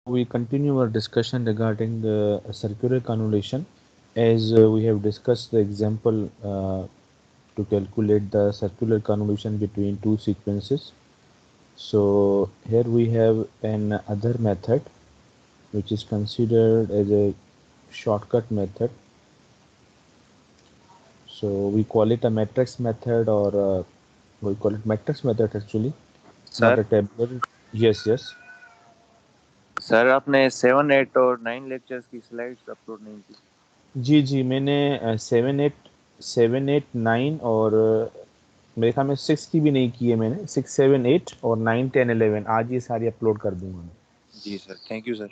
We continue our discussion regarding the circular convolution as we have discussed the example to calculate the circular convolution between two sequences. So here we have an other method which is considered as a shortcut method. So we call it a matrix method, or we call it matrix method actually, not sir a tabular. Yes, yes. Sir आपने 7, 8 और 9 lectures की slides upload नहीं की। जी जी, मैंने 7, 8, 9 और मेरे ख्याल में 6 की भी नहीं की है मैंने। 6, 7, 8 और 9, 10, 11 आज ये सारी अपलोड कर दूंगा मैं। जी सर, थैंक यू सर।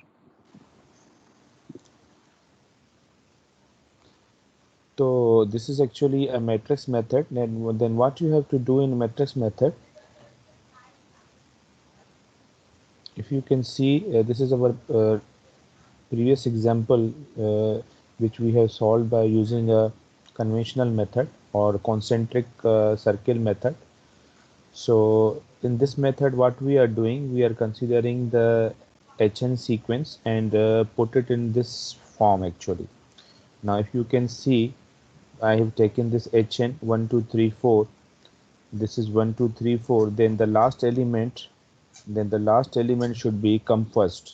तो this is actually a matrix method. Then what you have to do in matrix method, if you can see, this is our previous example which we have solved by using a conventional method or concentric circle method. So in this method, what we are doing, we are considering the HN sequence and put it in this form actually. Now if you can see, I have taken this HN 1, 2, 3, 4. This is 1, 2, 3, 4. Then the last element should be come first.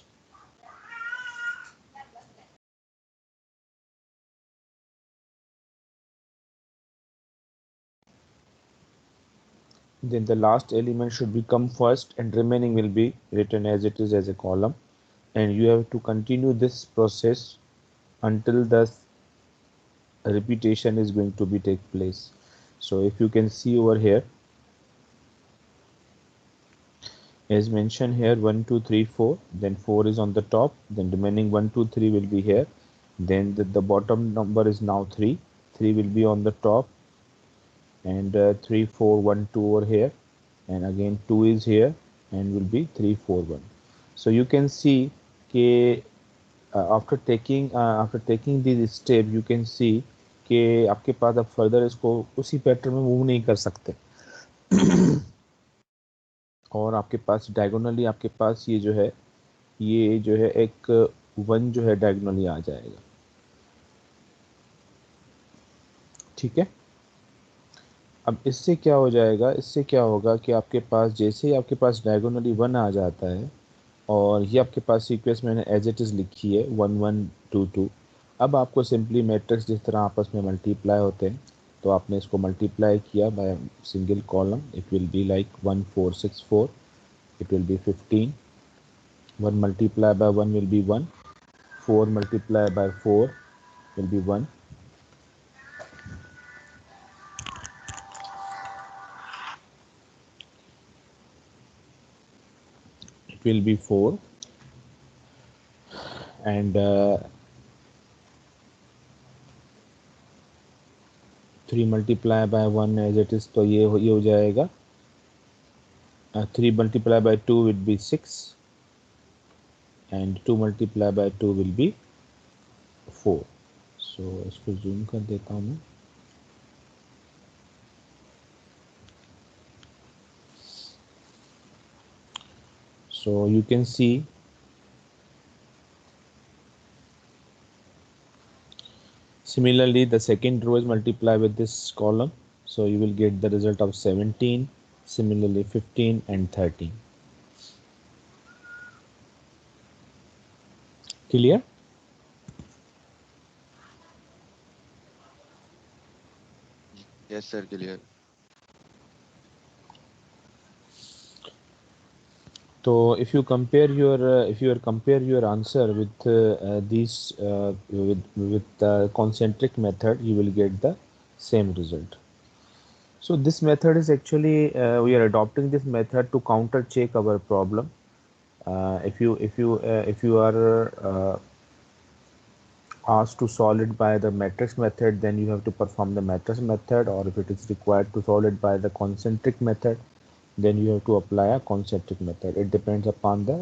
Then the last element should become first and remaining will be written as it is as a column, and you have to continue this process until the repetition is going to be take place. So if you can see over here, as mentioned here, 1, 2, 3, 4, then 4 is on the top, then remaining 1, 2, 3 will be here, then the bottom number is now 3 will be on the top, and 3, 4, 1, 2 over here, and again 2 is here and will be 3, 4, 1. So you can see after taking this step, you can see कि आपके पास अब further इसको उसी pattern में move नहीं कर सकते और आपके पास डायगोनली आपके पास ये जो है एक 1 जो है डायगोनली आ जाएगा। ठीक है, अब इससे क्या हो जाएगा, इससे क्या होगा कि आपके पास जैसे ही आपके पास डायगोनली 1 आ जाता है और ये आपके पास सीक्वेंस मैंने एज इट इज़ लिखी है 1, 1, 2, 2। अब आपको सिंपली मैट्रिक्स जिस तरह आपस में मल्टीप्लाई होते हैं, तो आपने इसको मल्टीप्लाई किया by single column, it will be like 1, 4, 6, 4, it will be 15। 1 multiplied by 1 will be 1, 4 multiplied by 4 will be 1, it will be 4, and 3 multiplied by 1 as it is, तो ये हो जाएगा 3 multiplied by 2 will be 6, and 2 multiplied by 2 will be 4. So इसको zoom कर देता हूँ मैं। So you can see similarly the second row is multiplied with this column, so you will get the result of 17, similarly 15 and 13. Clear? Yes, sir, clear. So if you compare your answer with these with the concentric method, you will get the same result. So this method is actually we are adopting this method to counter check our problem. If you are asked to solve it by the matrix method, then you have to perform the matrix method, or if it is required to solve it by the concentric method, then you have to apply a concentric method. It depends upon the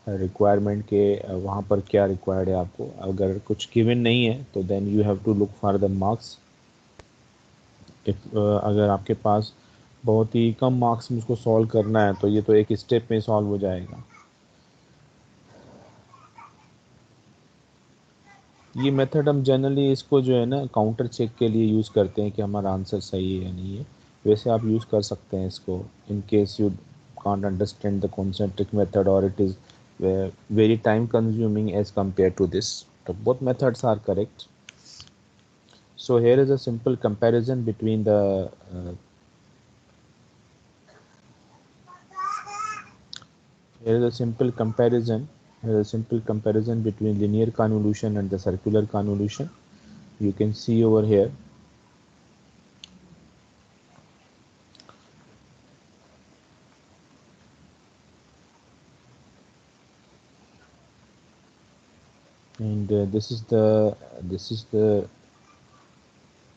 requirement के वहाँ पर क्या required है आपको। अगर कुछ given नहीं है तो then you have to look for the marks. अगर आपके पास बहुत ही कम मार्क्स में उसको सॉल्व करना है तो ये तो एक स्टेप में सॉल्व हो जाएगा। ये मेथड हम जनरली इसको जो है ना काउंटर चेक के लिए यूज़ करते हैं कि हमारा आंसर सही है या नहीं है। वैसे आप यूज़ कर सकते हैं इसको in case you can't understand the concentric method or it is very time consuming as compared to this. So both methods are correct. So here is a simple comparison between the here is a simple comparison between linear convolution and the circular convolution. You can see over here. And this is the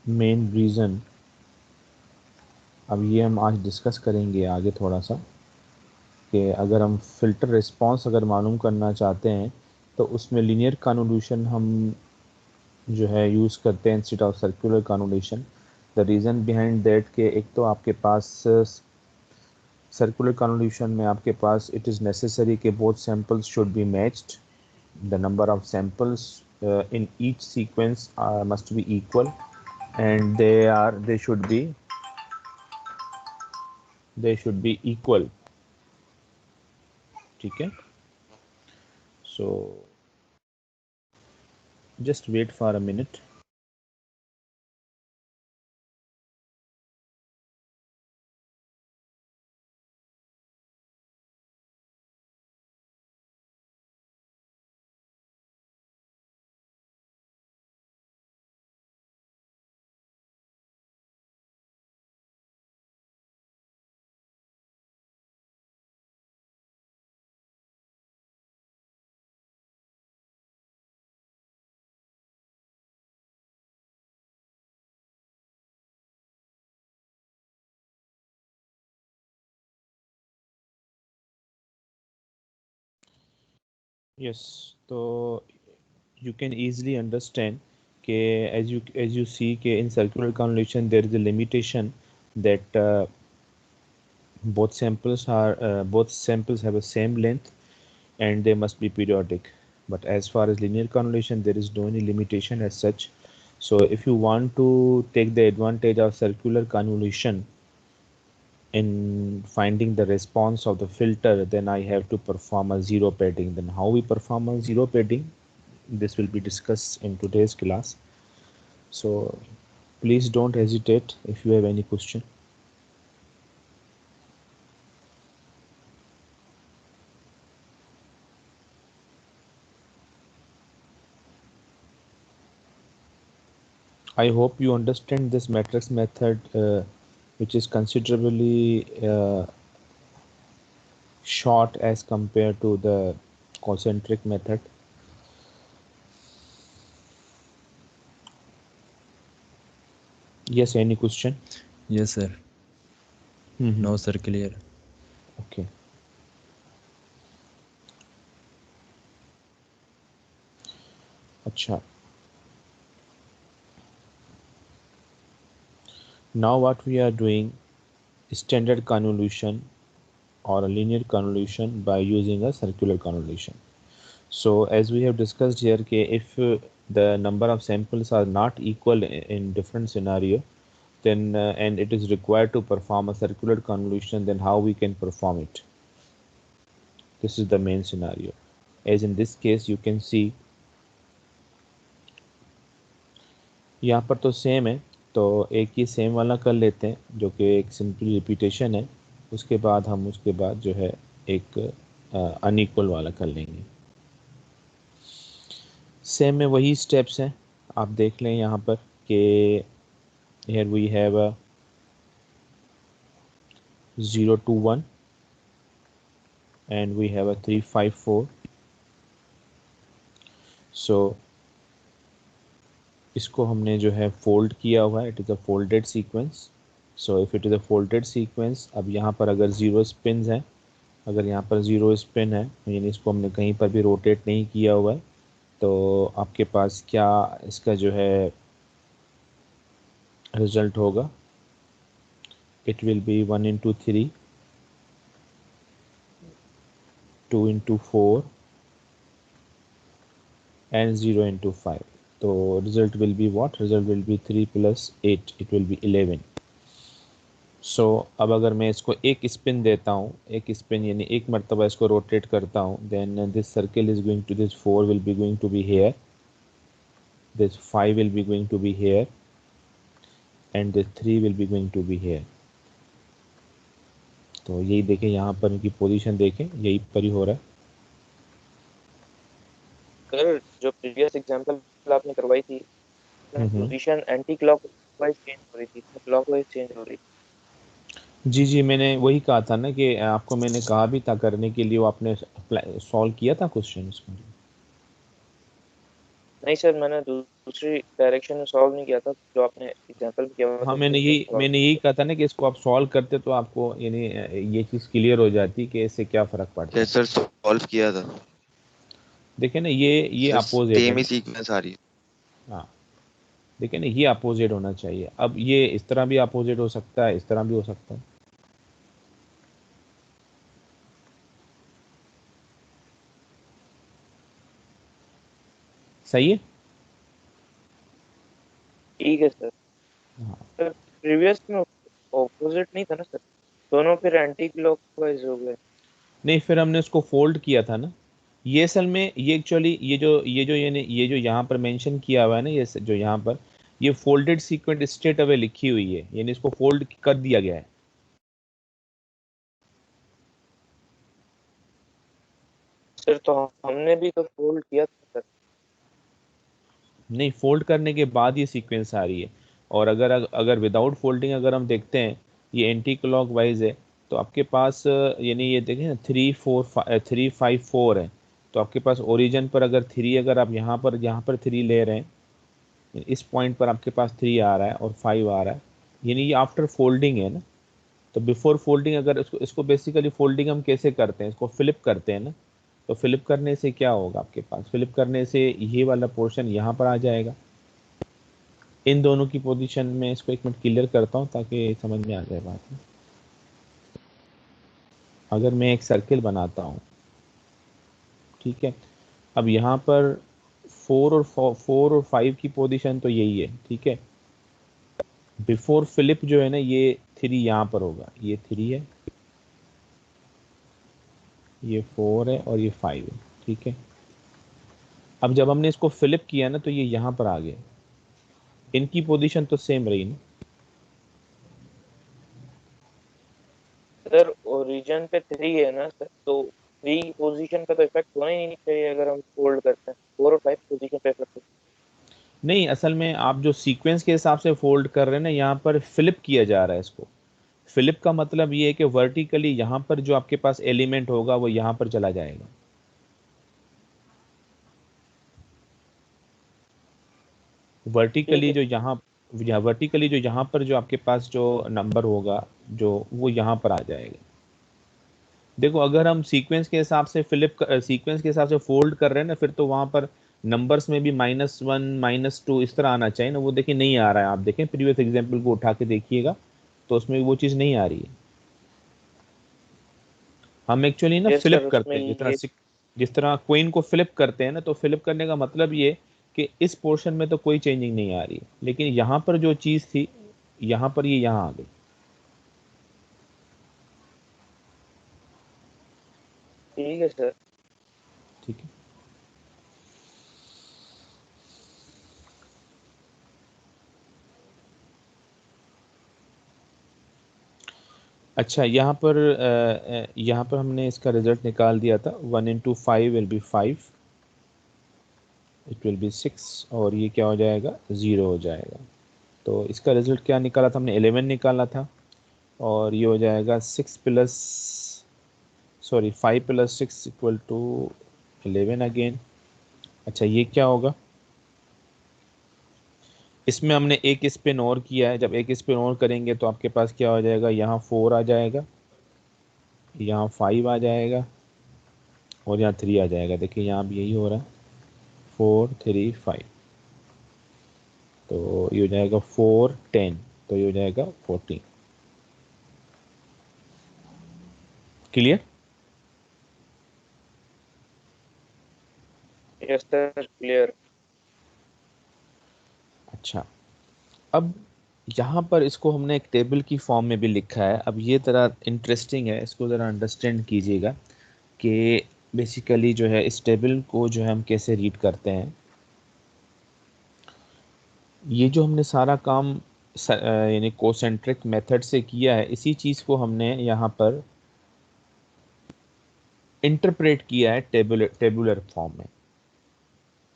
main reason. अब ये हम आज discuss करेंगे आगे थोड़ा सा कि अगर हम फ़िल्टर रिस्पांस अगर मालूम करना चाहते हैं तो उसमें लीनियर कन्वोल्यूशन हम जो है यूज़ करते हैं instead of circular convolution. The reason behind that कि एक तो आपके पास सर्कुलर कन्वोल्यूशन में आपके पास इट इज़ नेसेसरी कि both samples should be matched, the number of samples in each sequence must be equal and they should be equal. ठीक है, so just wait for a minute. Yes, so you can easily understand कि as you see कि in circular convolution there is a limitation that both samples have a same length and they must be periodic. But as far as linear convolution, there is no any limitation as such. So if you want to take the advantage of circular convolution in finding the response of the filter, then I have to perform a zero padding. Then how we perform a zero padding, this will be discussed in today's class. So please don't hesitate if you have any question. I hope you understand this matrix method, which is considerably short as compared to the concentric method. Yes, any question? Yes, sir. No, sir, clear. Okay. अच्छा. Now what we are doing is standard convolution or a linear convolution by using a circular convolution. So as we have discussed here, if the number of samples are not equal in different scenario, then and it is required to perform a circular convolution, then how we can perform it? This is the main scenario. As in this case, you can see यहाँ पर तो same है, तो एक ही same वाला कर लेते हैं जो कि एक सिंपल रिपीटेशन है। उसके बाद हम उसके बाद जो है एक अनइक्वल वाला कर लेंगे। सेम में वही स्टेप्स हैं, आप देख लें यहाँ पर कि here we have a 0 to 1 and we have a 3 5 4. So इसको हमने जो है फोल्ड किया हुआ है, it is a folded sequence. So if it is a folded sequence, अब यहाँ पर अगर ज़ीरो स्पिन है, अगर यहाँ पर ज़ीरो स्पिन है यानी इसको हमने कहीं पर भी रोटेट नहीं किया हुआ है, तो आपके पास क्या इसका जो है रिजल्ट होगा? It will be 1 into 3, 2 into 4 and 0 into 5. तो result will be what, result will be 3 + 8, it will be 11। सो अब अगर मैं इसको एक स्पिन देता हूँ, एक स्पिन यानी एक मरतबा इसको रोटेट करता हूँ, then this circle is going to, this 4 will be going to be here, this 5 will be going to be here, and this 3 will be going to be here. तो यही देखें, यहाँ पर इनकी पोजीशन देखें, यही पर ही हो रहा है। सर जो प्रीवियस एग्जांपल आपने करवाई थी पोजीशन एंटी क्लॉकवाइज चेंज हो रही थी, क्लॉकवाइज चेंज हो रही थी। जी जी, मैंने वही कहा था ना कि आपको मैंने कहा भी था करने के लिए, वो आपने सॉल्व किया था क्वेश्चन इसको। नहीं सर, मैंने दूसरी डायरेक्शन में सॉल्व नहीं किया था, जो आपने एग्जांपल किया हुआ था हाँ, उसमें solve मैंने यही कहा था ना कि इसको आप सॉल्व करते तो आपको यानी ये चीज़ क्लियर हो जाती कि इससे क्या फ़र्क पड़ता है। यस सर, सॉल्व किया था देखिए ना, ये सर, अपोजिट है सेम ही ना। सीक्वेंस आ रही है। हाँ, देखिए ना, ये अपोजिट होना चाहिए। अब ये इस तरह भी अपोजिट हो सकता है, इस तरह भी हो सकता है। सही है। ठीक है सर। हाँ, सर प्रीवियस में ऑपोजिट नहीं था ना सर, दोनों फिर एंटी क्लॉकवाइज हो गए। नहीं, फिर हमने उसको फोल्ड किया था ना। ये असल में ये एक्चुअली ये जो यहाँ पर मेंशन किया हुआ है ना, ये जो यहाँ पर ये फोल्डेड सीक्वेंट स्ट्रेट अवे लिखी हुई है, यानी इसको फोल्ड कर दिया गया है। सर तो हमने भी तो फोल्ड किया था सर। नहीं, फोल्ड करने के बाद ये सीक्वेंस आ रही है। और अगर अगर विदाउट फोल्डिंग अगर हम देखते हैं, ये एंटी क्लॉक वाइज है, तो आपके पास यानी ये देखें ना 3 5 4 है। तो आपके पास ओरिजिन पर अगर 3, अगर आप यहाँ पर 3 ले रहे हैं, इस पॉइंट पर आपके पास 3 आ रहा है और 5 आ रहा है, यानी ये आफ्टर फोल्डिंग है ना। तो बिफोर फोल्डिंग अगर इसको इसको बेसिकली फोल्डिंग हम कैसे करते हैं, इसको फ्लिप करते हैं ना। तो फ्लिप करने से क्या होगा, आपके पास फ्लिप करने से ये वाला पोर्शन यहाँ पर आ जाएगा। इन दोनों की पोजीशन में इसको एक मिनट क्लियर करता हूँ ताकि समझ में आ जाए बात। अगर मैं एक सर्किल बनाता हूँ, ठीक है। अब यहाँ पर 4 और 5 की पोजीशन तो यही है, ठीक है। बिफोर फ्लिप जो है ना, ये 3 यहाँ पर होगा, ये 3 है, ये 4 है और ये 5 है, ठीक है। अब जब हमने इसको फ्लिप किया ना, तो ये यहाँ पर आ गया। इनकी पोजीशन तो सेम रही ना। सर ओरिजिन पे 3 है ना सर, तो 3 पोजीशन पे तो इफेक्ट होना ही नहीं चाहिए अगर हम फोल्ड करते हैं, 4 और 5 पोजीशन पे इफेक्ट। नहीं, असल में आप जो सीक्वेंस के हिसाब से फोल्ड कर रहे हैं ना, यहाँ पर फ्लिप किया जा रहा है इसको। फ्लिप का मतलब ये है कि वर्टिकली यहाँ पर जो आपके पास एलिमेंट होगा वो यहाँ पर चला जाएगा। ठीक वर्टिकली है। जो वर्टिकली जो यहाँ पर जो आपके पास जो नंबर होगा, जो वो यहाँ पर आ जाएगा। देखो, अगर हम सीक्वेंस के हिसाब से सीक्वेंस के हिसाब से फोल्ड कर रहे हैं ना, फिर तो वहाँ पर नंबर्स में भी -1 -2 इस तरह आना चाहिए ना। वो देखिए नहीं आ रहा है। आप देखें प्रीवियस एग्जाम्पल को उठा के देखिएगा, तो उसमें वो चीज़ नहीं आ रही है। हम एक्चुअली ना यस फ्लिप सर, उसमें करते हैं, ये जिस तरह कोइन को फ्लिप करते हैं ना, तो फ्लिप करने का मतलब ये कि इस पोर्शन में तो कोई चेंजिंग नहीं आ रही है, लेकिन यहाँ पर जो चीज़ थी, यहाँ पर ये यहाँ आ गई। ठीक है सर। ठीक है। अच्छा, यहाँ पर हमने इसका रिजल्ट निकाल दिया था। 1 × 5 will B 5, it will be 6, और ये क्या हो जाएगा, 0 हो जाएगा। तो इसका रिजल्ट क्या निकाला था हमने, 11 निकाला था। और ये हो जाएगा 5 + 6 = 11 अगेन। अच्छा, ये क्या होगा, इसमें हमने एक स्पिन और किया है। जब एक स्पिन और करेंगे तो आपके पास क्या हो जाएगा, यहाँ 4 आ जाएगा, यहाँ 5 आ जाएगा, और यहाँ 3 आ जाएगा। देखिए यहाँ भी यही हो रहा है, 4 3 5। तो ये हो जाएगा 4 10, तो ये हो जाएगा 14। क्लियर। Yes sir, clear. अच्छा, अब यहाँ पर इसको हमने एक टेबल की फॉर्म में भी लिखा है। अब ये ज़रा इंटरेस्टिंग है, इसको ज़रा अंडरस्टैंड कीजिएगा कि बेसिकली जो है इस टेबल को जो है हम कैसे रीड करते हैं। ये जो हमने सारा काम यानी कोसेंट्रिक मेथड से किया है, इसी चीज़ को हमने यहाँ पर इंटरप्रेट किया है टेबुलर फॉर्म में।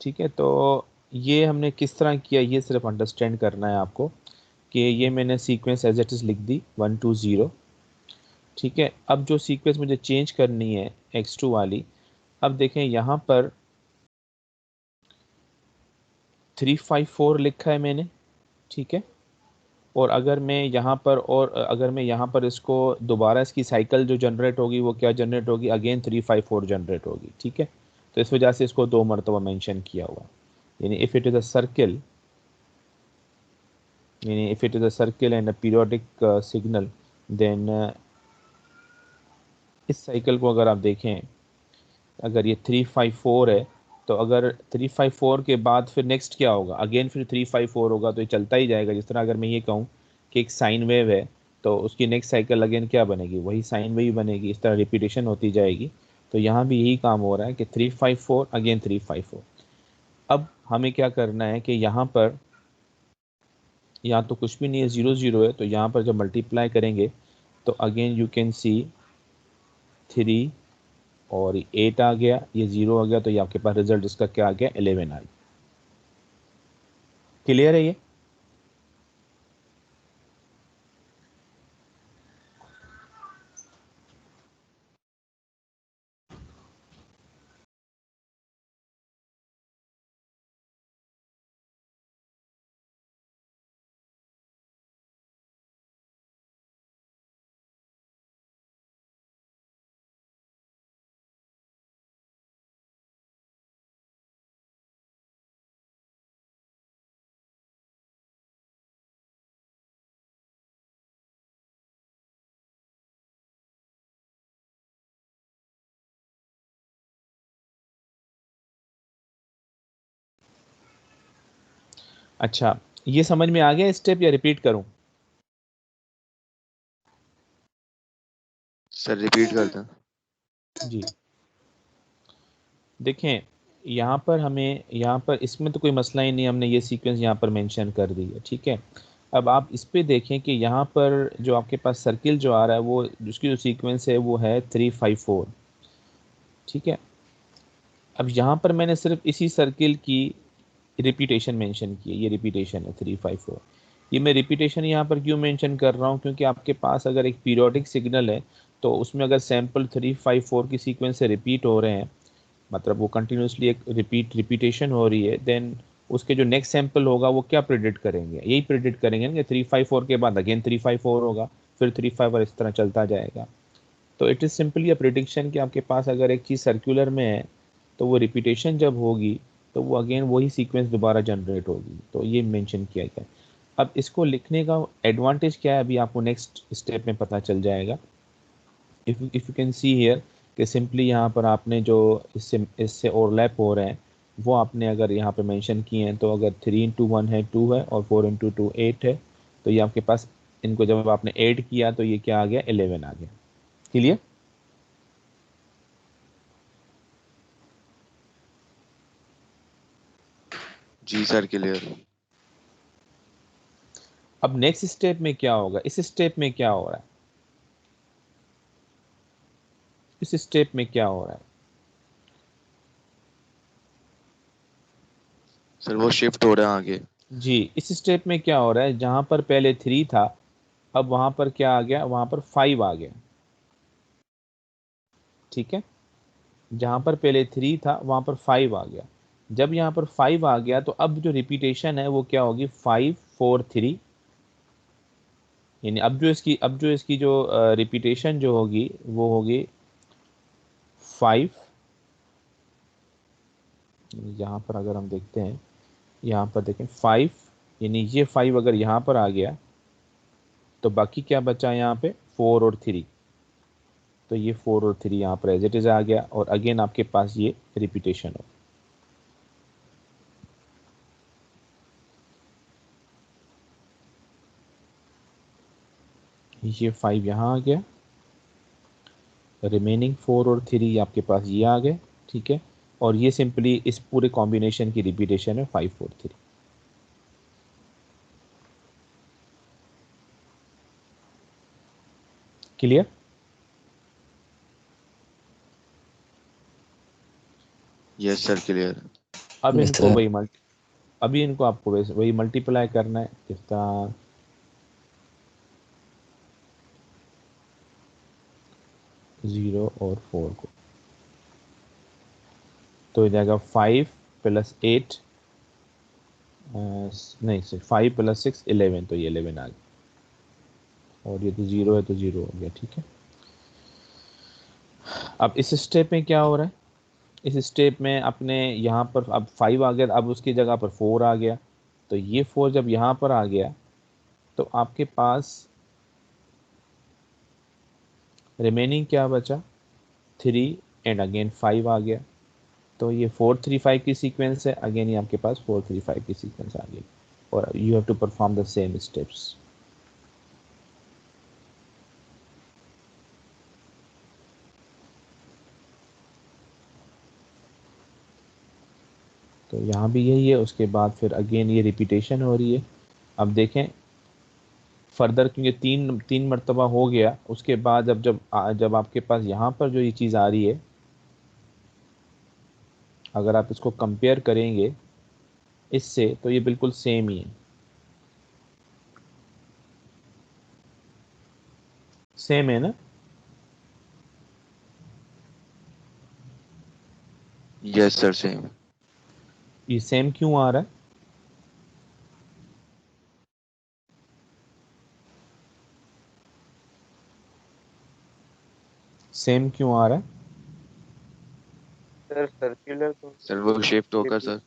ठीक है, तो ये हमने किस तरह किया ये सिर्फ अंडरस्टैंड करना है आपको कि ये मैंने सीक्वेंस एज इट इज़ लिख दी 1 2 0। ठीक है, अब जो सीक्वेंस मुझे चेंज करनी है x2 वाली, अब देखें यहाँ पर 3 5 4 लिखा है मैंने। ठीक है, और अगर मैं यहाँ पर इसको दोबारा इसकी साइकिल जो जनरेट होगी वो क्या जनरेट होगी, अगेन 3 5 4 जनरेट होगी। ठीक है, तो इस वजह से इसको 2 मरतबा मेंशन किया हुआ, यानी if it is a circle, यानी if it is a circle and a periodic signal, then इस साइकिल को अगर आप देखें, अगर ये 3 5 4 है तो अगर 3 5 4 के बाद फिर नेक्स्ट क्या होगा, अगेन फिर 3 5 4 होगा, तो ये चलता ही जाएगा। जिस तरह अगर मैं ये कहूँ कि एक साइन वेव है तो उसकी नेक्स्ट साइकिल अगेन क्या बनेगी, वही साइन वेव बनेगी, इस तरह रिपीटेशन होती जाएगी। तो यहाँ भी यही काम हो रहा है कि 3 5 4 अगेन 3 5 4। अब हमें क्या करना है कि यहाँ पर यहाँ तो कुछ भी नहीं है, 0 0 है, तो यहाँ पर जब मल्टीप्लाई करेंगे तो अगेन यू कैन सी 3 और 8 आ गया, ये 0 आ गया, तो ये आपके पास रिजल्ट इसका क्या आ गया, 11 आ गया। क्लियर है ये? अच्छा, ये समझ में आ गया स्टेप या रिपीट करूं? सर रिपीट कर दें। जी, देखें यहाँ पर इसमें तो कोई मसला ही नहीं, हमने ये सीक्वेंस यहाँ पर मेंशन कर दी है। ठीक है, अब आप इस पे देखें कि यहाँ पर जो आपके पास सर्किल जो आ रहा है वो उसकी जो सीक्वेंस है वो है 3 5 4। ठीक है, अब यहाँ पर मैंने सिर्फ इसी सर्किल की रिपीटेशन मेंशन की है, ये रिपीटेशन है 3 5 4। ये मैं रिपीटेशन यहाँ पर क्यों मेंशन कर रहा हूँ, क्योंकि आपके पास अगर एक पीरियोडिक सिग्नल है तो उसमें अगर सैंपल 3 5 4 की सीक्वेंस से रिपीट हो रहे हैं, मतलब वो कंटिन्यूसली एक रिपीटेशन हो रही है, देन उसके जो नेक्स्ट सैंपल होगा वो क्या प्रेडिक्ट करेंगे, यही प्रेडिक्ट करेंगे ना कि 3 5 4 के बाद अगेन 3 5 4 होगा, फिर 3 5 और इस तरह चलता जाएगा। तो it is simply a prediction कि आपके पास अगर एक चीज़ सर्कुलर में है तो वो रिपीटेशन जब होगी तो वो अगेन वही सीक्वेंस दोबारा जनरेट होगी, तो ये मेंशन किया गया। अब इसको लिखने का एडवांटेज क्या है अभी आपको नेक्स्ट स्टेप में पता चल जाएगा। If you can see here कि सिंपली यहाँ पर आपने जो इससे ओवरलैप हो रहे हैं वो आपने अगर यहाँ पे मेंशन किए हैं, तो अगर 3 इंटू 1 है 2 है और 4 इंटू 2 8 है, तो ये आपके पास इनको जब आपने ऐड किया तो ये क्या आ गया, 11 आ गया। क्लियर? जी सर क्लियर। अब नेक्स्ट स्टेप में क्या होगा, इस स्टेप में क्या हो रहा है, इस स्टेप में क्या हो रहा है, सर वो शिफ्ट हो रहा है आगे। जी इस स्टेप में क्या हो रहा है, जहां पर पहले 3 था अब वहां पर क्या आ गया, वहां पर 5 आ गया। ठीक है, जहां पर पहले 3 था वहां पर 5 आ गया। जब यहाँ पर 5 आ गया तो अब जो रिपीटेशन है वो क्या होगी, 5 4 3, यानी अब जो इसकी जो रिपीटेशन जो होगी वो होगी 5। यहाँ पर अगर हम देखते हैं, यहाँ पर देखें 5, यानी ये 5 अगर यहाँ पर आ गया तो बाकी क्या बचा यहाँ पे, 4 और 3, तो ये 4 और 3 यहाँ पर एज इट इज़ आ गया और अगेन आपके पास ये रिपीटेशन हो। ये 5 यहाँ आ गया, रिमेनिंग 4 और 3 आपके पास ये आ गए, ठीक है। और ये सिंपली इस पूरे कॉम्बिनेशन की रिपीटेशन है 5 4 3। क्लियर? Yes sir clear. अब Yes, इनको sir. वही अभी इनको आपको वही मल्टीप्लाई करना है, कितना 0 और 4 को, तो हो जाएगा 5 + 8 नहीं सर 5 + 6 11, तो ये 11 आ गया, और ये तो 0 है तो 0 हो गया, ठीक है। अब इस स्टेप में क्या हो रहा है, इस स्टेप में अपने यहाँ पर अब 5 आ गया, अब उसकी जगह पर 4 आ गया, तो ये 4 जब यहाँ पर आ गया तो आपके पास रिमेनिंग क्या बचा, 3 एंड अगेन 5 आ गया, तो ये 4 3 5 की सीक्वेंस है, अगेन ये आपके पास 4 3 5 की सीक्वेंस आ गई, और you have to perform the same steps. तो यहाँ भी यही है, उसके बाद फिर अगेन ये रिपीटेशन हो रही है। अब देखें फर्दर, क्योंकि तीन तीन मरतबा हो गया, उसके बाद जब आपके पास यहाँ पर जो ये चीज़ आ रही है, अगर आप इसको कंपेयर करेंगे इससे, तो ये बिल्कुल सेम ही है, सेम है ना। Yes sir same. ये सेम क्यों आ रहा है, सेम क्यों आ रहा है? सर सर्कुलर सर वो शिफ्ट होकर सर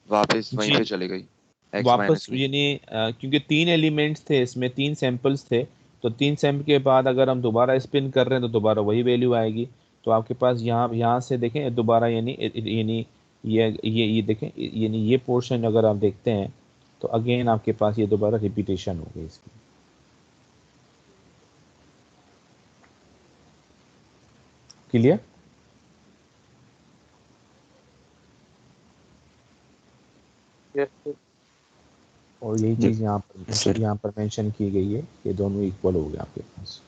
वापस वहीं जी, पे चले गई एक्स वापस माइनस में। यानी क्योंकि 3 एलिमेंट्स थे इसमें, 3 सैंपल्स थे, तो 3 सैंपल के बाद अगर हम दोबारा स्पिन कर रहे हैं तो दोबारा वही वैल्यू आएगी। तो आपके पास यहाँ यहाँ से देखें दोबारा, यानी ये देखें, यानी ये पोर्शन अगर आप देखते हैं तो अगेन आपके पास ये दोबारा रिपीटेशन हो गई इसकी। क्लियर? यस और यही Yep. चीज़ Yes, sir. यहाँ पर मेंशन की गई है कि दोनों इक्वल हो गए आपके पास।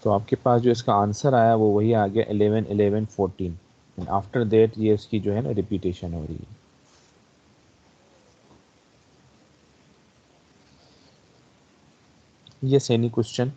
तो आपके पास जो इसका आंसर आया वो वही आ गया 11 11 14, एंड आफ्टर दैट ये इसकी जो है ना रिपीटेशन हो रही है। Yes, any question?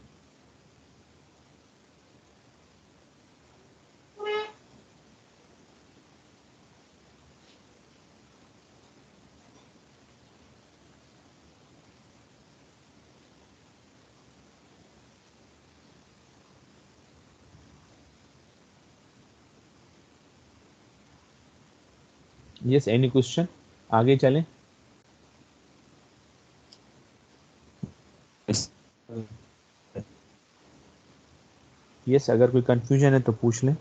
Yes, any question? आगे चलें। Yes. यस, अगर कोई कंफ्यूजन है तो पूछ लें।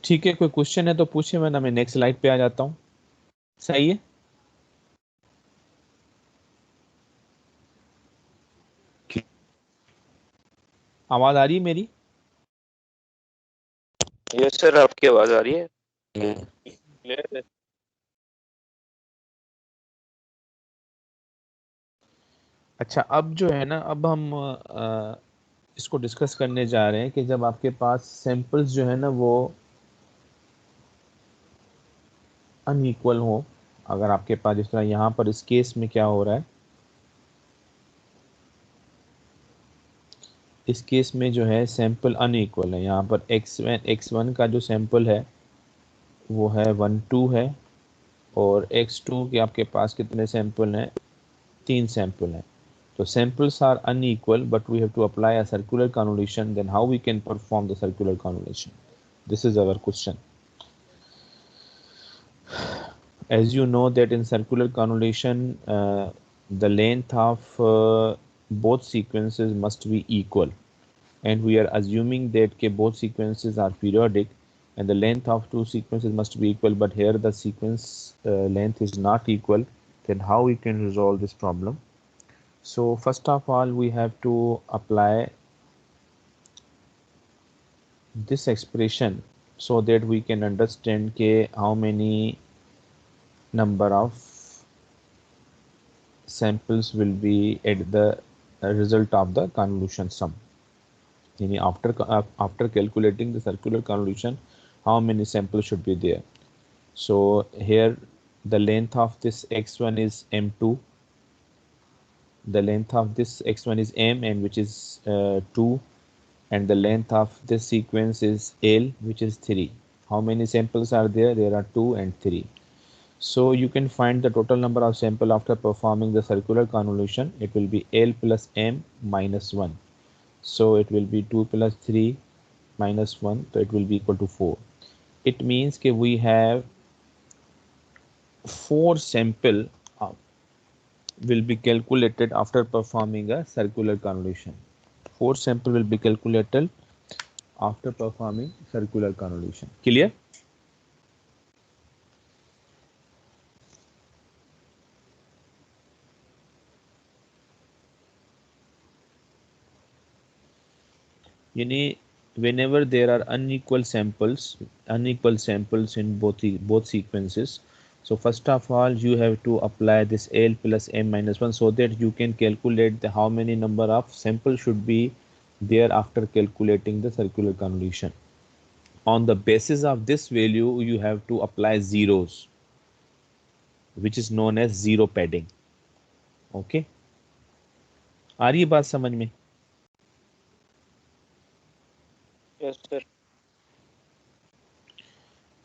ठीक है, कोई क्वेश्चन है तो पूछे, वरना मैं नेक्स्ट स्लाइड पे आ जाता हूँ। सही है? आवाज़ आ रही है मेरी? यस सर आपकी आवाज आ रही है Yeah. क्लियर है अच्छा, अब जो है ना, अब हम इसको डिस्कस करने जा रहे हैं कि जब आपके पास सैंपल्स जो है ना वो अनइक्वल हो, अगर आपके पास जिस तरह यहाँ पर इस केस में क्या हो रहा है इस केस में जो है सैंपल अनइक्वल है। यहाँ पर x1 का जो सैंपल है वो है 1 2 है, और x2 के आपके पास कितने सैंपल हैं, 3 सैंपल हैं। तो samples are unequal, but we have to apply a circular convolution. Then how we can perform the circular convolution? This is our question. As you know that in circular convolution, the length of both sequences must be equal, and we are assuming that both sequences are periodic, and the length of two sequences must be equal. But here the sequence length is not equal. Then how we can resolve this problem? So first of all, we have to apply this expression so that we can understand how many number of samples will be at the result of the convolution sum. Yani after calculating the circular convolution, how many samples should be there. So here the length of this x1 is m2, the length of this x1 is m, and which is 2, and the length of this sequence is L, which is 3. How many samples are there? There are 2 and 3. So you can find the total number of sample after performing the circular convolution. It will be L plus M minus 1. So it will be 2 plus 3 minus 1. So it will be equal to 4. It means that we have 4 sample will be calculated after performing a circular convolution. 4 sample will be calculated after performing circular convolution. Clear? Yani whenever there are unequal samples in both sequences, so first of all you have to apply this L plus M minus 1 so that you can calculate how many number of samples should be there after calculating the circular convolution. On the basis of this value you have to apply zeros, which is known as zero padding. Okay, आ रही है बात समझ में? Yes sir.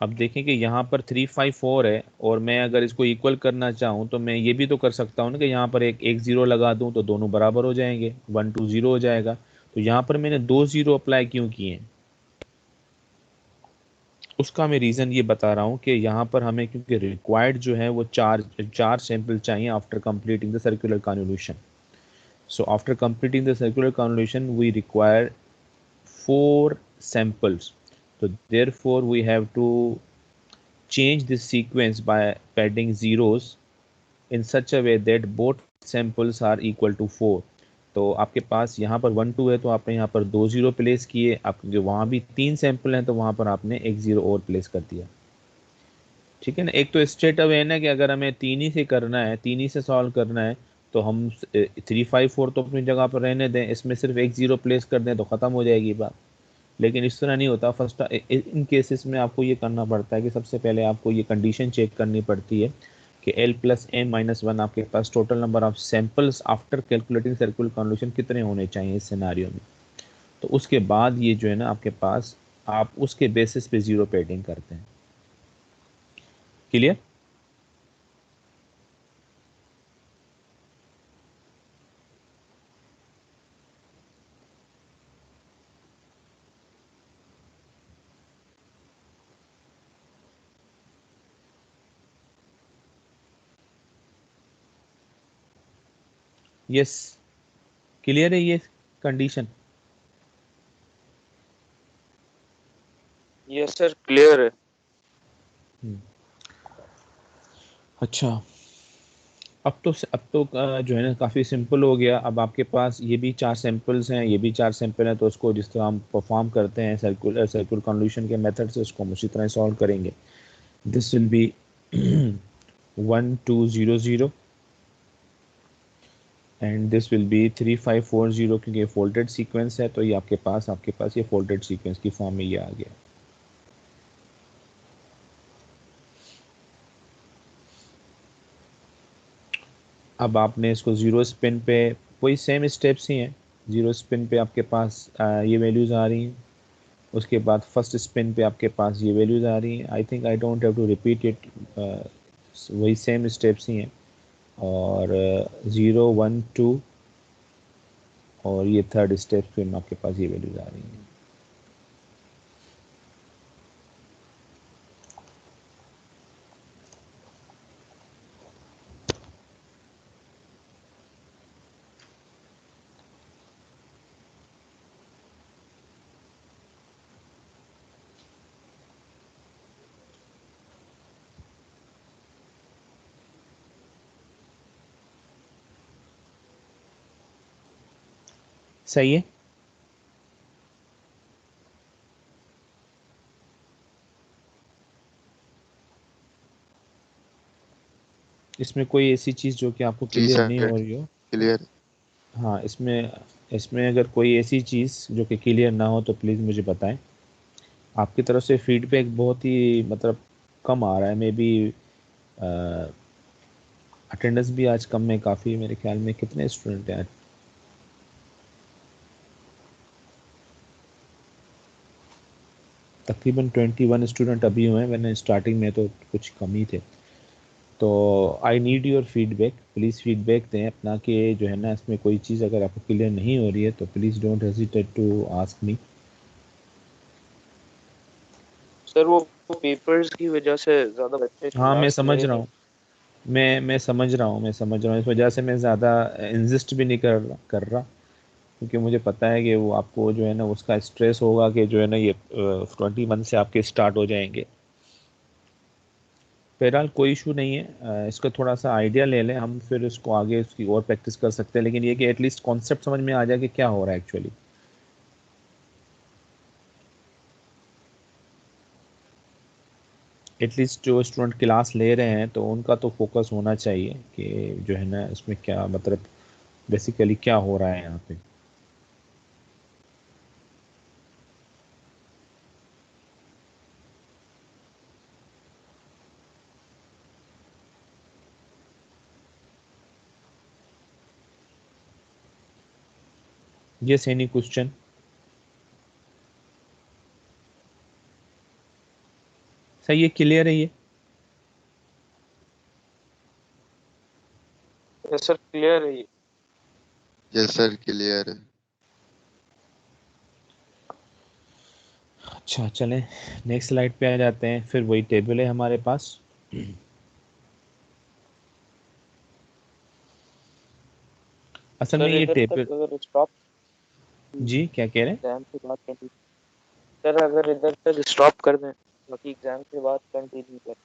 अब देखें कि यहाँ पर 354 है, और मैं अगर इसको इक्वल करना चाहूँ तो मैं ये भी तो कर सकता हूँ ना कि यहाँ पर एक जीरो लगा दूँ तो दोनों बराबर हो जाएंगे, 1 2 0 हो जाएगा। तो यहाँ पर मैंने 2 जीरो अप्लाई क्यों किए हैं, उसका मैं रीज़न ये बता रहा हूँ कि यहाँ पर हमें क्योंकि रिक्वायर्ड जो है वो चार सैंपल चाहिए after completing the circular convolution. So after completing the circular convolution we require 4 samples. So therefore we have to change this sequence by padding zeros in such a way that both samples are equal to 4. तो आपके पास यहाँ पर 1 2 है तो आपने यहाँ पर 2 zero place किए, आप जो वहाँ भी 3 सैंपल हैं तो वहाँ पर आपने एक जीरो और प्लेस कर दिया। ठीक है ना। एक तो स्ट्रेट अवे है ना कि अगर हमें 3 ही से करना है, 3 ही से सॉल्व करना है तो हम 354 तो अपनी जगह पर रहने दें, इसमें सिर्फ एक जीरो प्लेस कर दें तो ख़त्म हो जाएगी बात। लेकिन इस तरह नहीं होता। फर्स्ट इन केसेस में आपको ये करना पड़ता है कि सबसे पहले आपको ये कंडीशन चेक करनी पड़ती है कि L प्लस M माइनस 1 आपके पास total number of samples after calculating circular convolution कितने होने चाहिए इस सिनेरियो में। तो उसके बाद ये जो है ना आपके पास आप उसके बेसिस पे जीरो पैडिंग करते हैं। क्लियर? यस, क्लियर है ये कंडीशन? यस सर, क्लियर है। अच्छा, अब तो जो है ना काफ़ी सिंपल हो गया। अब आपके पास ये भी 4 सैंपल्स हैं, ये भी 4 सैंपल हैं, तो उसको जिस तरह हम परफॉर्म करते हैं सर्कुलर कन्वोल्यूशन के मेथड से उसको हम उसी तरह सॉल्व करेंगे। This will be 1 2 0 0 and this will be 3 5 4 0, क्योंकि ये फोल्डेड सीक्वेंस है तो ये आपके पास ये फोल्डेड सीक्वेंस की फॉर्म में ये आ गया। अब आपने इसको जीरो स्पिन पे वही सेम स्टेप्स ही हैं, ज़ीरो स्पिन पे आपके पास ये वैल्यूज़ आ रही हैं, उसके बाद फर्स्ट स्पिन पे आपके पास ये वैल्यूज़ आ रही हैं। I think I don't have to repeat it, वही सेम स्टेप्स ही हैं। और 0 1 2 और ये थर्ड स्टेप पे आपके पास ये वैल्यूज़ आ रही हैं। सही है। इसमें कोई ऐसी चीज़ जो कि आपको जी क्लियर नहीं सर, हो रही हो? क्लियर। हाँ, इसमें इसमें अगर कोई ऐसी चीज़ जो कि क्लियर ना हो तो प्लीज़ मुझे बताएं। आपकी तरफ से फीडबैक बहुत ही मतलब कम आ रहा है। मे बी अटेंडेंस भी आज कम है काफ़ी, मेरे ख्याल में। कितने स्टूडेंट हैं आज? तकरीबन 21 स्टूडेंट अभी हुए हैं, वरना स्टार्टिंग में तो कुछ कम ही थे। तो I need your feedback, please feedback दें अपना कि जो है ना, इसमें कोई चीज़ अगर आपको क्लियर नहीं हो रही है तो please don't hesitate to ask me. Sir वो पेपर्स की वजह से ज्यादा बच्चे हाँ, मैं क्लास समझ ले रहा नहीं। हूँ। मैं समझ रहा हूँ, इस वजह से मैं ज़्यादा इंसिस्ट भी नहीं कर रहा, क्योंकि मुझे पता है कि वो आपको जो है ना उसका स्ट्रेस होगा कि जो है ना ये 21 से आपके स्टार्ट हो जाएंगे। बहरहाल कोई इशू नहीं है, इसका थोड़ा सा आइडिया ले लें हम, फिर इसको आगे इसकी और प्रैक्टिस कर सकते हैं। लेकिन ये कि एटलीस्ट कॉन्सेप्ट समझ में आ जाए कि क्या हो रहा है एक्चुअली। एटलीस्ट जो स्टूडेंट क्लास ले रहे हैं तो उनका तो फोकस होना चाहिए कि जो है ना इसमें क्या मतलब बेसिकली क्या हो रहा है यहाँ पे। Yes, any question? सही है, क्लियर है ये? सर क्लियर है ये। यस सर, क्लियर है। अच्छा, चलें नेक्स्ट स्लाइड पे आ जाते हैं। फिर वही टेबल है हमारे पास। असल में सर ये इधर टेबल। तक अगर स्टॉप जी, क्या कह रहे हैं? एग्जाम के बाद कंटिन्यू, सर अगर इधर तक स्टॉप कर दें बाकी एग्जाम के बाद कंटिन्यू कर।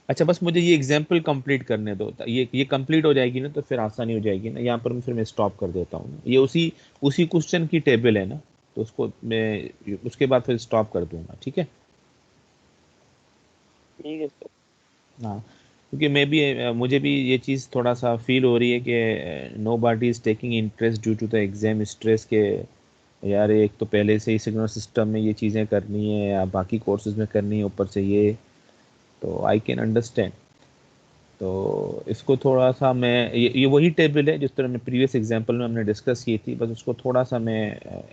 अच्छा, बस मुझे ये एग्जाम्पल कंप्लीट करने दो। ये कंप्लीट हो जाएगी ना तो फिर आसानी हो जाएगी ना। यहाँ पर फिर मैं स्टॉप कर देता हूँ। ये उसी उसी क्वेश्चन की टेबल है ना, तो उसको मैं उसके बाद फिर स्टॉप कर दूंगा, ठीक है? ठीक है सर। हाँ, क्योंकि मैं भी मुझे भी ये चीज़ थोड़ा सा फील हो रही है कि nobody is taking interest due to the exam stress के। यार, एक तो पहले से ही सिग्नल सिस्टम में ये चीज़ें करनी है या बाकी कोर्सेज में करनी है, ऊपर से ये, तो आई कैन अंडरस्टैंड। तो इसको थोड़ा सा मैं ये वही टेबल है जिस तरह मैं प्रीवियस एग्जांपल में हमने डिस्कस की थी, बस उसको थोड़ा सा मैं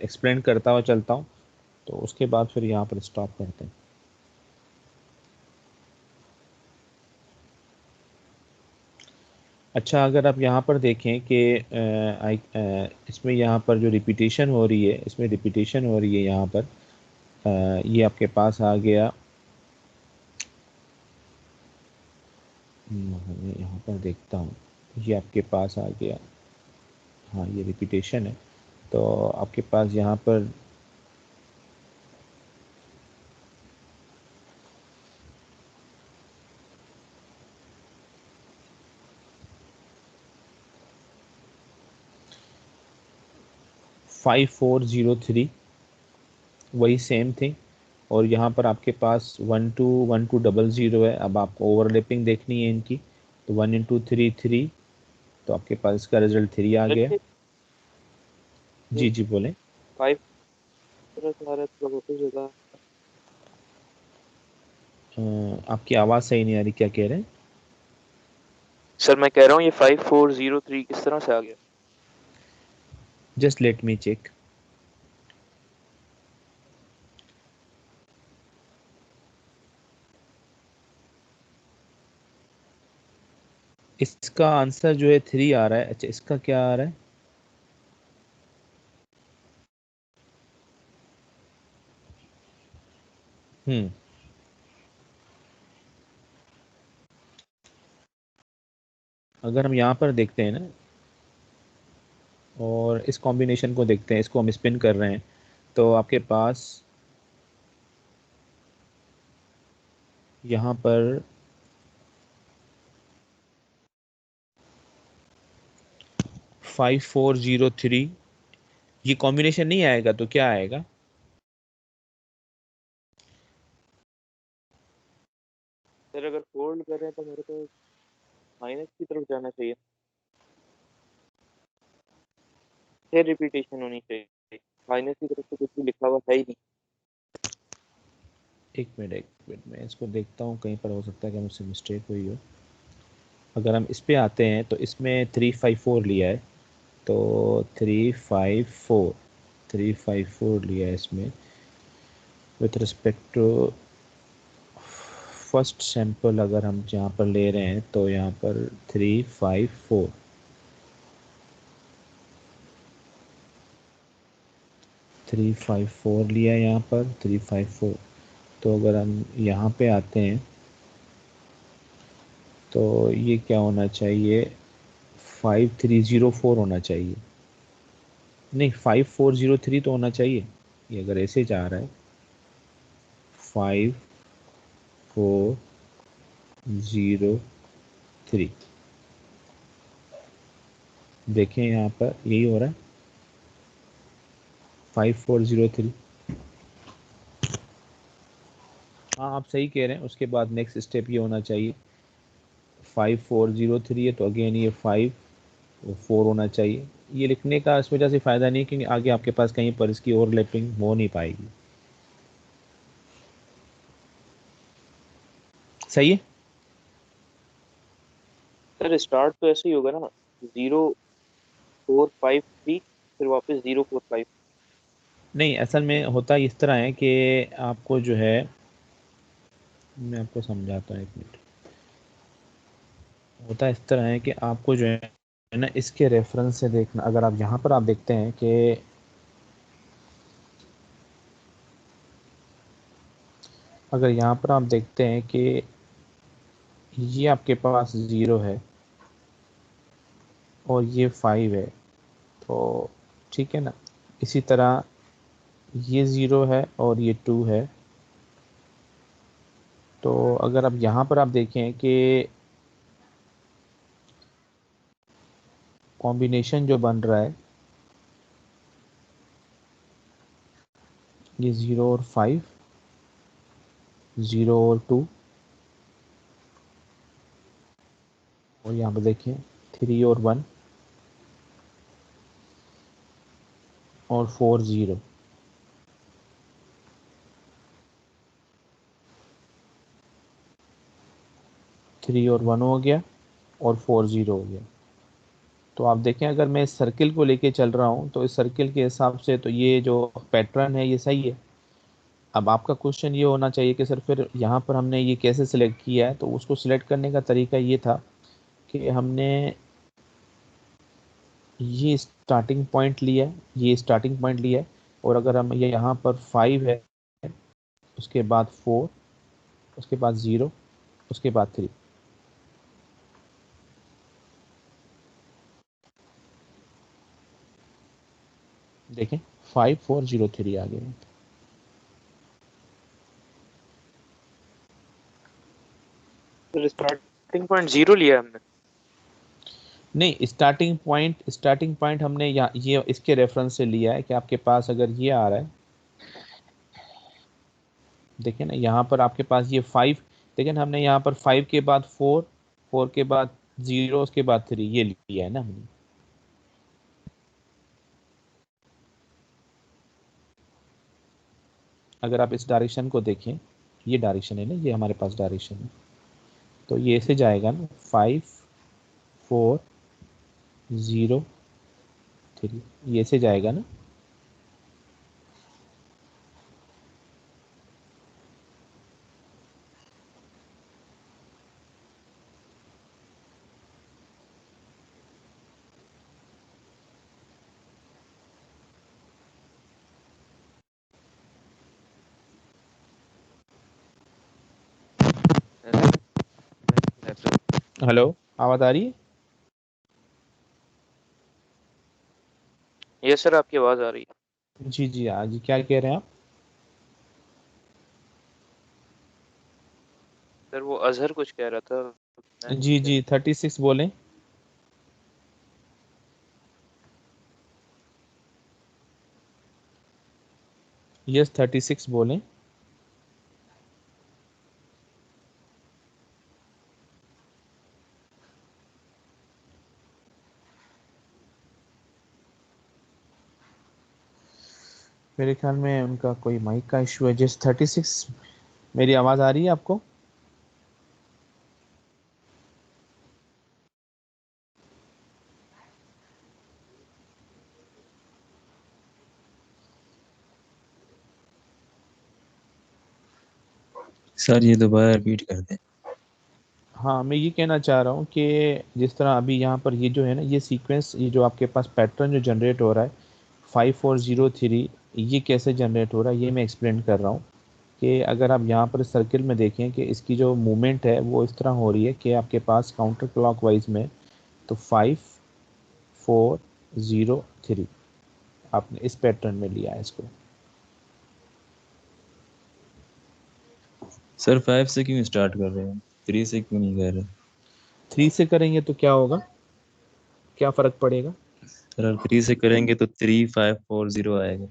एक्सप्लेन करता हुआ चलता हूँ, तो उसके बाद फिर यहाँ पर स्टॉप करते हैं। अच्छा, अगर आप यहाँ पर देखें कि इसमें यहाँ पर जो रिपीटेशन हो रही है, इसमें रिपीटेशन हो रही है यहाँ पर, ये आपके पास आ गया। मैं यहाँ पर देखता हूँ, ये आपके पास आ गया। हाँ, ये रिपीटेशन है, तो आपके पास यहाँ पर 5403 वही सेम थिंग। और यहाँ पर आपके पास 121200 है। अब आपको ओवरलैपिंग देखनी है इनकी, तो 1 इंटू 3 3, तो आपके पास इसका रिजल्ट 3 आ गया। जी जी, बोलें। 5 सारे जगह। आपकी आवाज़ सही नहीं आ रही, क्या कह रहे हैं? सर मैं कह रहा हूँ ये 5403 किस तरह से आ गया? Just let me check. इसका आंसर जो है 3 आ रहा है। अच्छा, इसका क्या आ रहा है? अगर हम यहाँ पर देखते हैं ना और इस कॉम्बिनेशन को देखते हैं, इसको हम स्पिन कर रहे हैं, तो आपके पास यहाँ पर 5403 ये कॉम्बिनेशन नहीं आएगा तो क्या आएगा? सर अगर फोल्ड कर रहे हैं तो मेरे को माइनस की तरफ जाना चाहिए, फिर रिपीटेशन होनी चाहिए। माइनस की तरफ तो कुछ भी लिखा हुआ है ही नहीं। एक मिनट मैं इसको देखता हूँ, कहीं पर हो सकता है कि मुझसे मिस्टेक हुई हो। अगर हम इस पे आते हैं तो इसमें 354 लिया है, तो 354 लिया है इसमें with respect to first sample. अगर हम यहाँ पर ले रहे हैं तो यहाँ पर 354 लिया है, यहाँ पर 354। तो अगर हम यहाँ पे आते हैं तो ये क्या होना चाहिए? 5304 होना चाहिए, नहीं 5403 तो होना चाहिए। ये अगर ऐसे जा रहा है 5403, देखें यहाँ पर यही हो रहा है 5403। हाँ आप सही कह रहे हैं। उसके बाद नेक्स्ट स्टेप ये होना चाहिए 5403 है तो अगेन ये 54 होना चाहिए। ये लिखने का इस वजह से फ़ायदा नहीं क्योंकि आगे आपके पास कहीं पर इसकी ओवरलैपिंग हो नहीं पाएगी। सही है। सर स्टार्ट तो ऐसे ही होगा ना, 0453 फिर वापस 045। नहीं, असल में होता इस तरह है कि आपको जो है, मैं आपको समझाता हूँ, एक मिनट। होता इस तरह है कि आपको जो है ना इसके रेफरेंस से देखना। अगर आप यहाँ पर आप देखते हैं कि अगर यहाँ पर आप देखते हैं कि ये आपके पास 0 है और ये 5 है, तो ठीक है ना। इसी तरह ये 0 है और ये 2 है। तो अगर अब यहाँ पर आप देखें कि कॉम्बिनेशन जो बन रहा है ये 0 और 5, 0 और 2, और यहाँ पर देखें 3 और 1 और 4 0। 3 और 1 हो गया और 4 0 हो गया। तो आप देखें अगर मैं इस सर्किल को लेके चल रहा हूँ तो इस सर्किल के हिसाब से तो ये जो पैटर्न है ये सही है। अब आपका क्वेश्चन ये होना चाहिए कि सर फिर यहाँ पर हमने ये कैसे सिलेक्ट किया है। तो उसको सिलेक्ट करने का तरीका ये था कि हमने ये स्टार्टिंग पॉइंट लिया है, ये स्टार्टिंग पॉइंट लिया है, और अगर हम ये यहाँ पर 5 है, उसके बाद 4, उसके बाद 0, उसके बाद 3। देखें 5403 आ गए। सर स्टार्टिंग पॉइंट 0 लिया है हमने। नहीं, स्टार्टिंग पॉइंट हमने ये इसके रेफरेंस से लिया है कि आपके पास अगर ये आ रहा है, देखिए ना यहाँ पर आपके पास ये 5, लेकिन हमने यहाँ पर 5 के बाद 4, 4 के बाद 0, उसके बाद 3, ये लिया है ना हमने। अगर आप इस डायरेक्शन को देखें, ये डायरेक्शन है ना, ये हमारे पास डायरेक्शन है, तो ये ऐसे जाएगा ना 5 4 0 3 ये से जाएगा ना। हेलो, आवाज़ आ रही है? यस सर, आपकी आवाज़ आ रही है। जी जी, आज क्या कह रहे हैं आप? सर वो अजहर कुछ कह रहा था, मैं कुछ जी कह जी, 36 बोलें। यस, 36 बोलें। मेरे ख्याल में उनका कोई माइक का इशू है। जस्ट 36, मेरी आवाज़ आ रही है आपको? सर ये दोबारा रिपीट कर दें। हाँ, मैं ये कहना चाह रहा हूँ कि जिस तरह अभी यहाँ पर ये जो है ना, ये सीक्वेंस, ये जो आपके पास पैटर्न जो जनरेट हो रहा है 5403, ये कैसे जनरेट हो रहा है ये मैं एक्सप्लेन कर रहा हूँ। कि अगर आप यहाँ पर सर्किल में देखें कि इसकी जो मूवमेंट है वो इस तरह हो रही है कि आपके पास काउंटर क्लॉकवाइज में, तो 5403 आपने इस पैटर्न में लिया है इसको। सर 5 से क्यों स्टार्ट कर रहे हैं, 3 से क्यों नहीं कर रहे? 3 से करेंगे तो क्या होगा, क्या फ़र्क पड़ेगा? सर अगर 3 से करेंगे तो 3540 आएगा।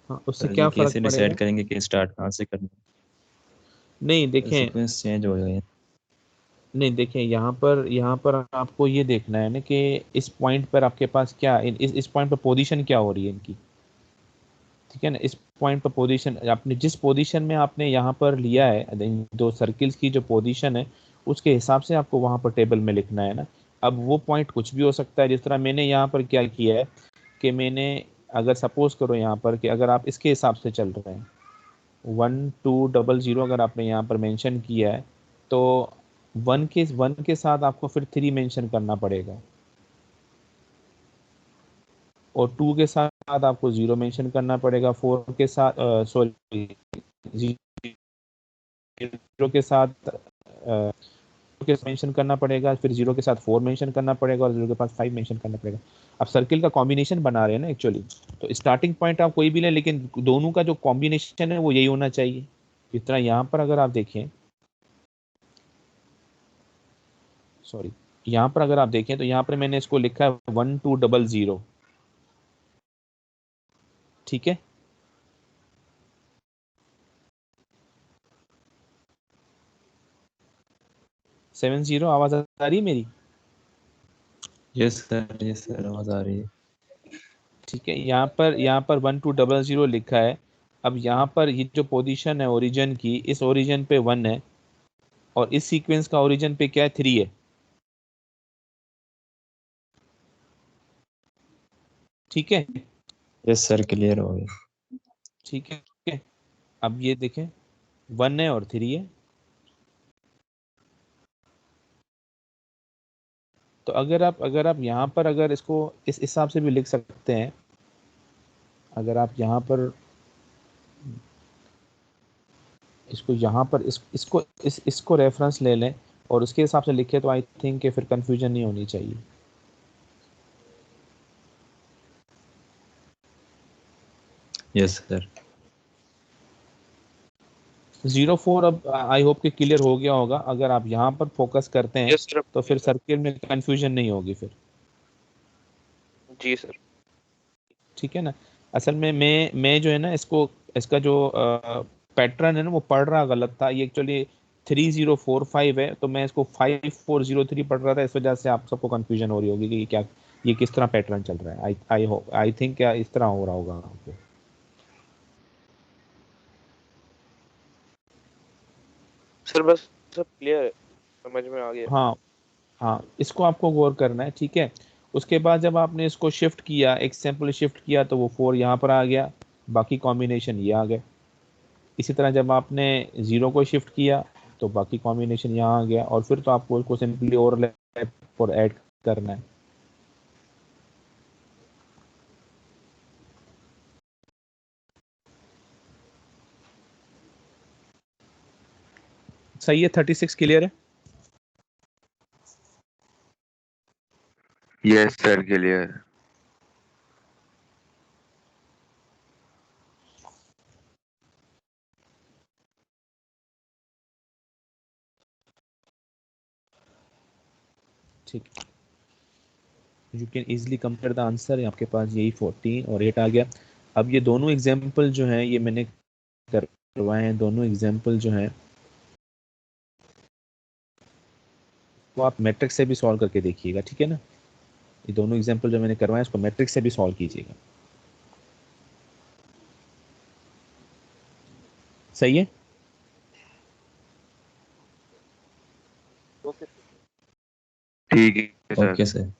हाँ, उससे सर ये क्या फ़र्क कैसे डिसाइड पड़ेगा? करेंगे कि स्टार्ट कहाँ से करना नहीं है? देखें, सीक्वेंस चेंज हो जाएगा। नहीं देखें, यहाँ पर आपको ये देखना है ना कि इस पॉइंट पर आपके पास क्या, इस पॉइंट पर पोजीशन क्या हो रही है इनकी। ठीक है ना, इस पॉइंट पर पोजीशन, आपने जिस पोजीशन में आपने यहाँ पर लिया है, इन दो सर्किल्स की जो पोजीशन है उसके हिसाब से आपको वहाँ पर टेबल में लिखना है ना। अब वो पॉइंट कुछ भी हो सकता है, जिस तरह मैंने यहाँ पर क्या किया है कि मैंने, अगर सपोज करो यहाँ पर कि अगर आप इसके हिसाब से चल रहे हैं 1200, अगर आपने यहाँ पर मेंशन किया है, तो वन के साथ आपको फिर 3 मेंशन करना पड़ेगा, और 2 के साथ आपको 0 मेंशन करना पड़ेगा, 4 के साथ, सॉरी, 0 के साथ के मेंशन करना पड़ेगा, फिर 0 के साथ 4 मेंशन करना पड़ेगा, और 0 के पास 5 मेंशन करना पड़ेगा। अब सर्किल का कॉम्बिनेशन बना रहे हैं ना एक्चुअली, तो स्टार्टिंग पॉइंट आप कोई भी लें, लेकिन दोनों का जो कॉम्बिनेशन है वो यही होना चाहिए। इस तरह यहाँ पर अगर आप देखें, सॉरी, यहाँ पर अगर आप देखें तो यहाँ पर मैंने इसको लिखा है 1200। ठीक है, 70, आवाज़ आ रही है मेरी? यस सर आवाज़ आ रही है। ठीक है, यहाँ पर 1200 लिखा है। अब यहाँ पर ये जो पोजीशन है ओरिजिन की, इस ओरिजिन पे 1 है, और इस सीक्वेंस का ओरिजिन पे क्या है, 3 है। ठीक है, यस सर क्लियर हो गया। ठीक है। अब ये देखें, 1 है और 3 है। तो अगर आप यहाँ पर अगर इसको इस हिसाब से भी लिख सकते हैं, अगर आप यहाँ पर इसको यहाँ पर इसको रेफरेंस ले लें और उसके हिसाब से लिखे, तो आई थिंक कि फिर कंफ्यूजन नहीं होनी चाहिए। Yes sir. 04 अब आई होप कि क्लियर हो गया होगा। अगर आप यहाँ पर फोकस करते हैं यस सर। तो फिर सर्किल में कंफ्यूजन नहीं होगी फिर। जी सर। ठीक है ना। असल में मैं जो है ना, इसका जो पैटर्न है ना वो पढ़ रहा गलत था। ये एक्चुअली 3045 है, तो मैं इसको 5403 पढ़ रहा था। इस वजह से आप सबको कंफ्यूजन हो रही होगी कि ये किस तरह पैटर्न चल रहा है। आई थिंक क्या इस तरह हो रहा होगा आपको। सर बस सब क्लियर है, समझ में आ गया। हाँ हाँ, इसको आपको गौर करना है। ठीक है, उसके बाद जब आपने इसको शिफ्ट किया, एक सैंपल शिफ्ट किया तो वो 4 यहाँ पर आ गया, बाकी कॉम्बिनेशन ये आ गए। इसी तरह जब आपने 0 को शिफ्ट किया तो बाकी कॉम्बिनेशन यहाँ आ गया, और फिर तो आपको इसको सिंपली ओवरलैप और ऐड करना है। सही है, 36 क्लियर है? Yes sir clear. ठीक, you can easily compare the answer. आपके पास यही 14 और 8 आ गया। अब ये दोनों एग्जाम्पल जो हैं ये मैंने करवाए हैं, दोनों एग्जाम्पल जो हैं वो आप मैट्रिक्स से भी सॉल्व करके देखिएगा, ठीक है ना। ये दोनों एग्जाम्पल जो मैंने करवाए उसको मैट्रिक्स से भी सॉल्व कीजिएगा। सही है? ओके ठीक है सर। Okay sir.